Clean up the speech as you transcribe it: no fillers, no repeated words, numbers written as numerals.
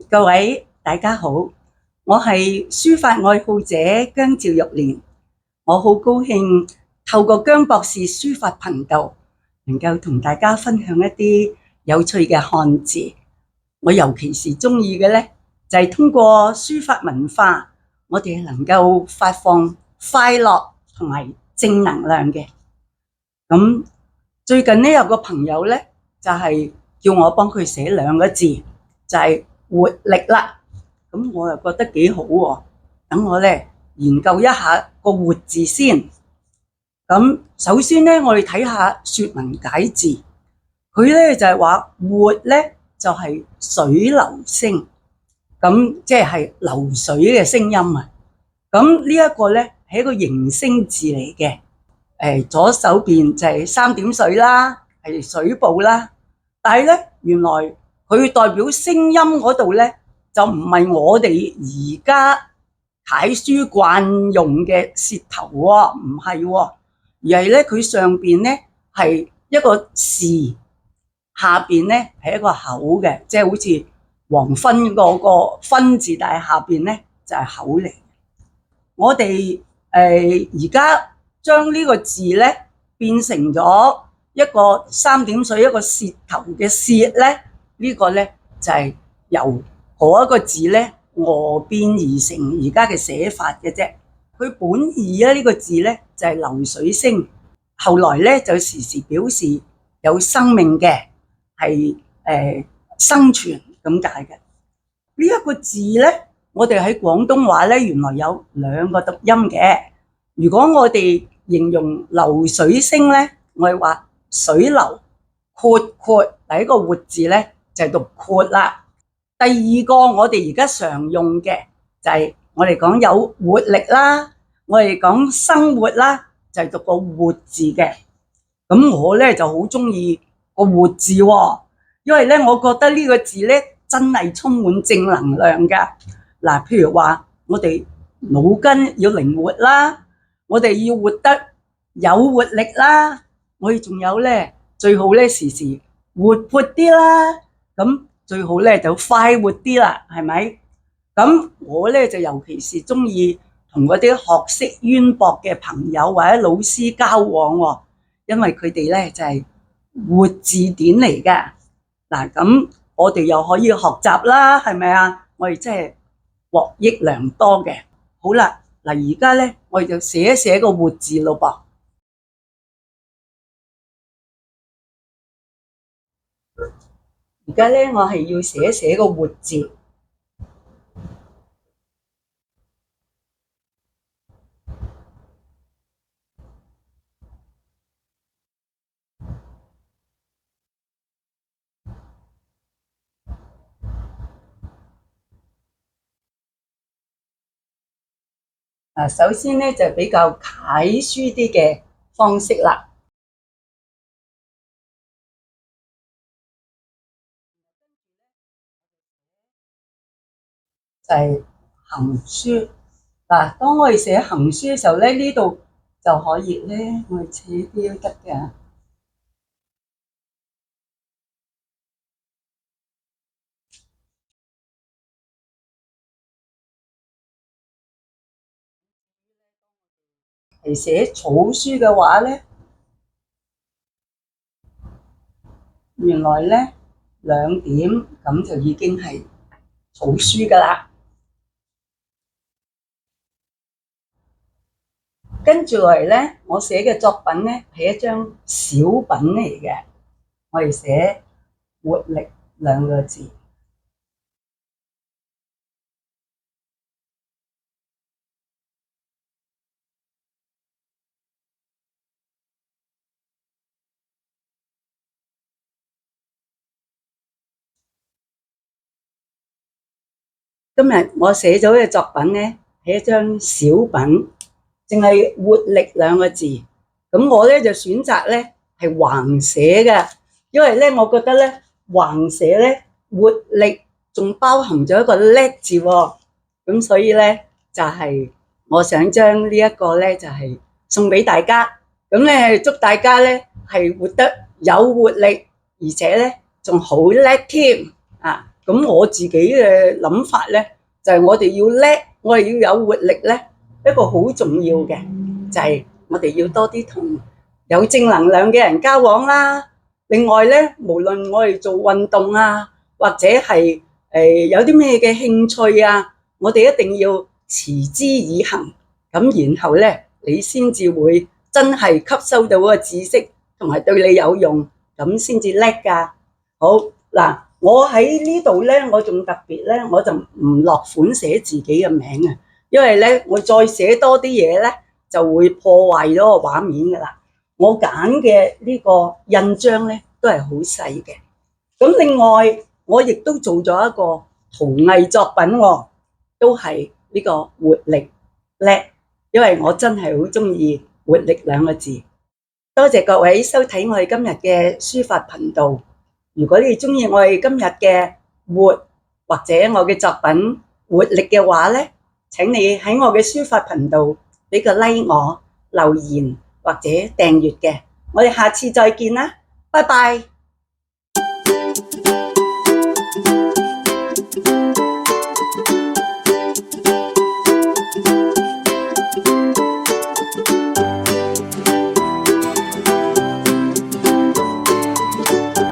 各位大家好，我係書法愛好者姜趙玉蓮，我好高興透過姜博士書法頻道，能夠同大家分享一啲有趣嘅漢字。我尤其是中意嘅呢，就係通過書法文化，我哋能夠發放快樂同埋正能量嘅。咁最近呢，有個朋友呢，就係叫我幫佢寫兩個字，就係活力啦。咁我又覺得幾好喎，等我呢研究一下個活字先。咁首先呢，我哋睇下說文解字，佢呢就係話活呢就係水流聲，咁即係流水嘅聲音啊。咁呢一個呢係一個形聲字嚟嘅。左手邊就係三點水啦，係水部啦。但係呢，原來佢代表聲音嗰度呢，就唔係我哋而家楷書慣用嘅舌頭喎，唔係喎，而係呢佢上邊呢係一個士，下邊呢係一個口嘅，即係好似黃昏嗰個昏字，但係下邊呢就係口嚟。我哋而家將呢個字呢變成咗一個三點水一個舌頭嘅舌呢，呢個呢就係由嗰一個字呢俄變而成而家嘅寫法嘅啫。佢本意呢個字呢就係流水聲，後來呢就時時表示有生命嘅，係生存咁解嘅。呢一個字呢，我哋喺廣東話呢原來有兩個讀音嘅。如果我哋形容流水聲呢，我哋話水流闊闊，第一個活字呢就係讀闊啦。第二個我哋而家常用嘅就係我哋講有活力啦，我哋講生活啦，就係讀個活字嘅。咁我呢就好中意個活字喎，因為呢我覺得呢個字呢真係充滿正能量㗎。嗱，譬如話我哋腦筋要靈活啦，我哋要活得有活力啦，我哋仲有呢最好呢時時活潑啲啦，咁最好呢就快活啲啦，係咪？咁我呢就尤其是中意同嗰啲學識淵博嘅朋友或者老師交往喎，因為佢哋呢就係活字典嚟㗎。嗱，咁我哋又可以學習啦，係咪啊？我哋真係獲益良多嘅。好啦，嗱，而家呢我哋就寫一寫個活字咯噃。而家呢我係要寫一寫個活字。首先呢就比較楷書啲嘅方式啦，就係行書。嗱，當我哋寫行書嘅時候咧，呢度就可以咧，我哋寫啲都得嘅。係寫草書嘅話咧，原來咧兩點咁就已經係草書噶啦。跟住落嚟咧，我寫嘅作品咧係一張小品嚟嘅，我哋寫活力兩個字。今日我寫咗嘅作品咧係一張小品，淨係活力兩個字。咁我咧就選擇咧係橫寫嘅，因為咧我覺得咧橫寫咧活力仲包含咗一個叻字喎。咁所以咧就係我想將呢一個咧就係送俾大家。咁咧祝大家咧係活得有活力，而且咧仲好叻添啊！咁我自己嘅諗法咧，就係我哋要叻，我哋要有活力咧，一個好重要嘅就係我哋要多啲同有正能量嘅人交往啦。另外咧，無論我哋做運動啊，或者係有啲咩嘅興趣啊，我哋一定要持之以恆。咁然後咧，你先至會真係吸收到個知識，同埋對你有用，咁先至叻㗎。好嗱，我喺呢度咧，我仲特別咧，我就唔落款寫自己嘅名啊，因為咧我再寫多啲嘢咧，就會破壞咗個畫面㗎啦。我揀嘅呢個印章咧，都係好細嘅。咁另外，我亦都做咗一個陶藝作品喎，都係呢個活力叻，因為我真係好中意活力兩個字。多謝各位收睇我哋今日嘅書法頻道。如果你哋中意我哋今日嘅活或者我嘅作品活力嘅話咧，請你喺我嘅書法頻道俾個 like 我、留言或者訂閱嘅。我哋下次再見啦，拜拜。